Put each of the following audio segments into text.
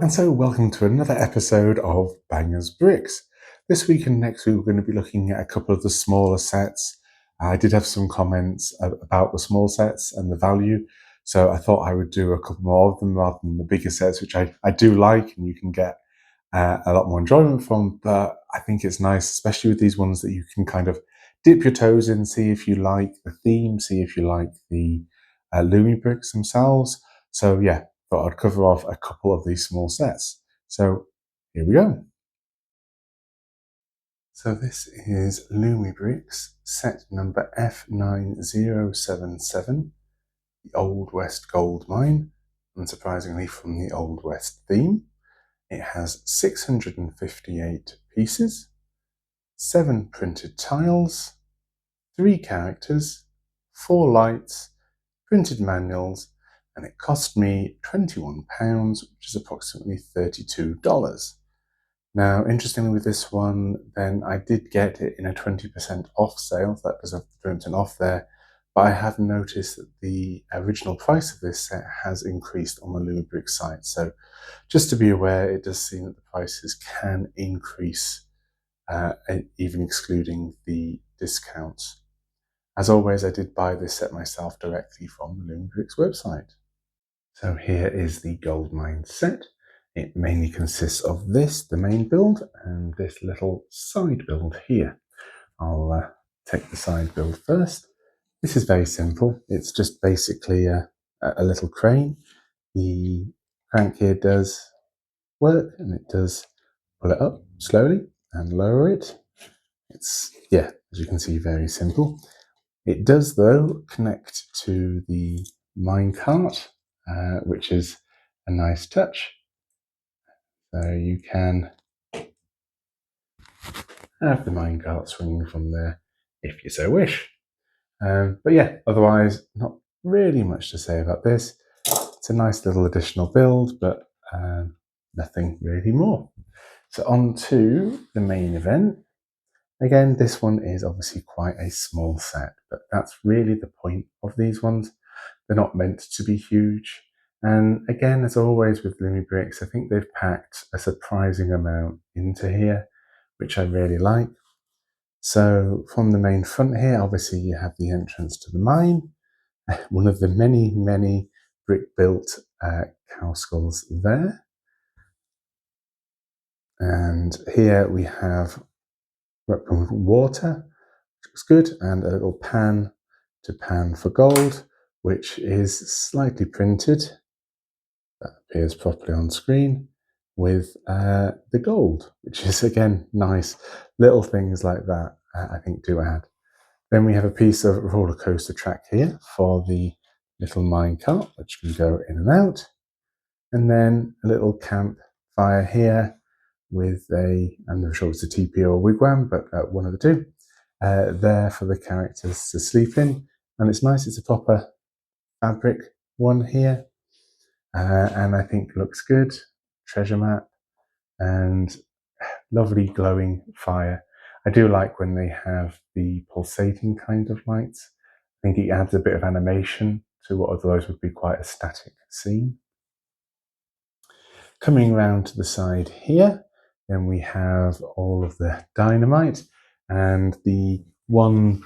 And so welcome to another episode of Bangers Bricks. This week and next week we're going to be looking at a couple of the smaller sets. I did have some comments about the small sets and the value, so I thought I would do a couple more of them rather than the bigger sets, which I do like and you can get a lot more enjoyment from, but I think it's nice, especially with these ones, that you can kind of dip your toes in, see if you like the theme, see if you like the Lumibricks themselves. So yeah, thought I'd cover off a couple of these small sets. So here we go. So this is Lumibricks set number F9077, the Old West Gold Mine, unsurprisingly from the Old West theme. It has 658 pieces, 7 printed tiles, 3 characters, 4 lights, printed manuals, and it cost me £21, which is approximately $32. Now, interestingly with this one, then I did get it in a 20% off sale, so that does have the 20% off there, but I have noticed that the original price of this set has increased on the Lumibricks site, so just to be aware, it does seem that the prices can increase, even excluding the discounts. As always, I did buy this set myself directly from the Lumibricks website. So here is the Gold Mine set. It mainly consists of this, the main build, and this little side build here. I'll take the side build first. This is very simple. It's just basically a little crane. The crank here does work, and it does pull it up slowly and lower it. It's, yeah, as you can see, very simple. It does, though, connect to the minecart, which is a nice touch. So you can have the minecart swinging from there if you so wish. But yeah, otherwise, not really much to say about this. It's a nice little additional build, but nothing really more. So on to the main event. Again, this one is obviously quite a small set, but that's really the point of these ones. They're not meant to be huge. And again, as always with Lumibricks, I think they've packed a surprising amount into here, which I really like. So from the main front here, obviously you have the entrance to the mine, one of the many, many brick-built cow skulls there. And here we have water, which looks good, and a little pan to pan for gold, which is slightly printed. That appears properly on screen with the gold, which is again nice. Little things like that I think do add. Then we have a piece of roller coaster track here for the little minecart, which can go in and out. And then a little campfire here with I'm not sure it's a teepee or a wigwam, but one of the two, there for the characters to sleep in. And it's nice, it's a proper fabric one here. And I think looks good. Treasure map and lovely glowing fire. I do like when they have the pulsating kind of lights. I think it adds a bit of animation to what otherwise would be quite a static scene. Coming around to the side here, then we have all of the dynamite and the one,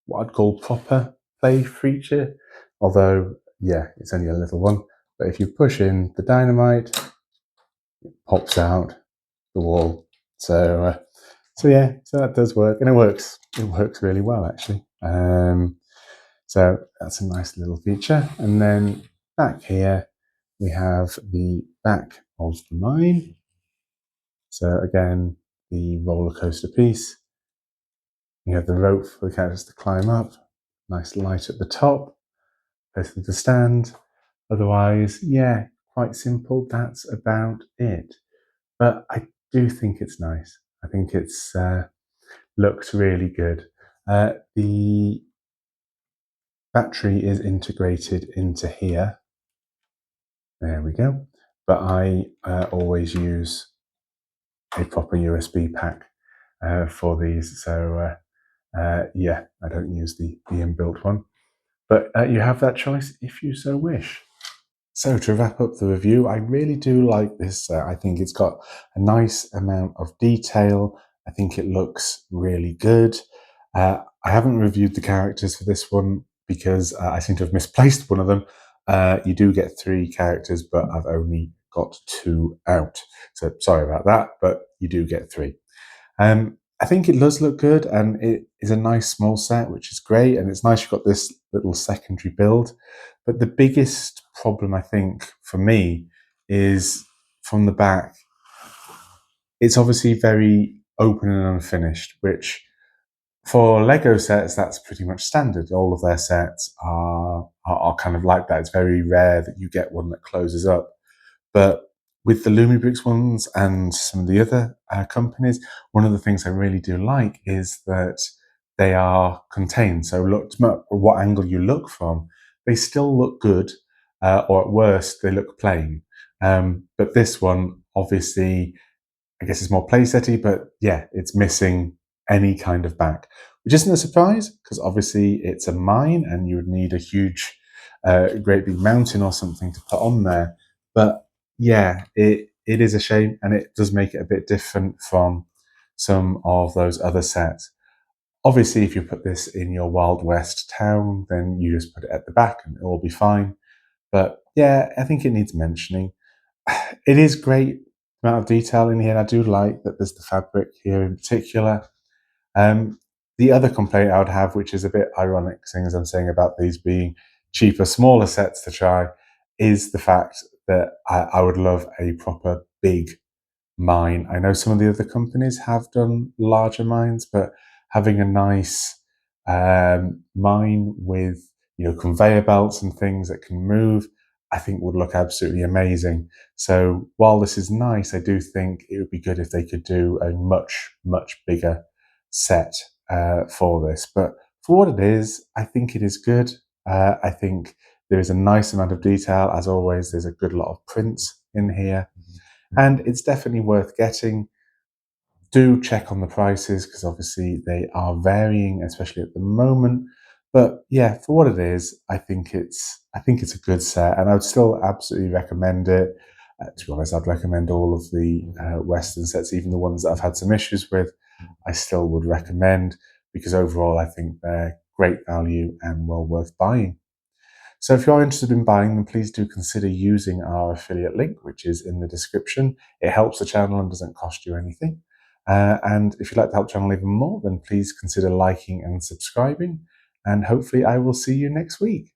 what I'd call proper play feature, although, yeah, it's only a little one. But if you push in the dynamite, it pops out the wall. So yeah, so that does work, and it works really well actually. So that's a nice little feature. And then back here we have the back of the mine. So again, the roller coaster piece. You have the rope for the characters to climb up. Nice light at the top. Place them to stand. Otherwise, yeah, quite simple. That's about it. But I do think it's nice. I think it's looks really good. The battery is integrated into here. There we go. But I always use a proper USB pack for these. So yeah, I don't use the inbuilt one. But you have that choice if you so wish. So to wrap up the review, I really do like this set. I think it's got a nice amount of detail. I think it looks really good. I haven't reviewed the characters for this one because I seem to have misplaced one of them. You do get 3 characters, but I've only got 2 out. So sorry about that, but you do get 3. I think it does look good, and it is a nice small set, which is great, and it's nice you've got this little secondary build. But the biggest problem, I think, for me is from the back. It's obviously very open and unfinished, which for Lego sets, that's pretty much standard. All of their sets are kind of like that. It's very rare that you get one that closes up. But with the Lumibricks ones and some of the other companies, one of the things I really do like is that they are contained. So look, no matter what angle you look from, they still look good, or at worst, they look plain. But this one, obviously, I guess it's more playsetty, but yeah, it's missing any kind of back, which isn't a surprise because obviously it's a mine and you would need a huge, great big mountain or something to put on there. But yeah, it is a shame and it does make it a bit different from some of those other sets. Obviously, if you put this in your Wild West town, then you just put it at the back and it'll all be fine. But yeah, I think it needs mentioning. It is great amount of detail in here. I do like that there's the fabric here in particular. Um, the other complaint I would have, which is a bit ironic, seeing as I'm saying about these being cheaper, smaller sets to try, is the fact that I would love a proper big mine. I know some of the other companies have done larger mines, but having a nice mine with conveyor belts and things that can move, I think would look absolutely amazing. So while this is nice, I do think it would be good if they could do a much bigger set for this. But for what it is, I think it is good. I think there is a nice amount of detail. As always, there's a good lot of prints in here and it's definitely worth getting. Do check on the prices because obviously they are varying, especially at the moment. But yeah, for what it is, I think it's a good set, and I would still absolutely recommend it. To be honest, I'd recommend all of the Western sets, even the ones that I've had some issues with. I still would recommend because overall, I think they're great value and well worth buying. So if you're interested in buying them, please do consider using our affiliate link, which is in the description. It helps the channel and doesn't cost you anything. And if you'd like to help the channel even more, then please consider liking and subscribing. And hopefully I will see you next week.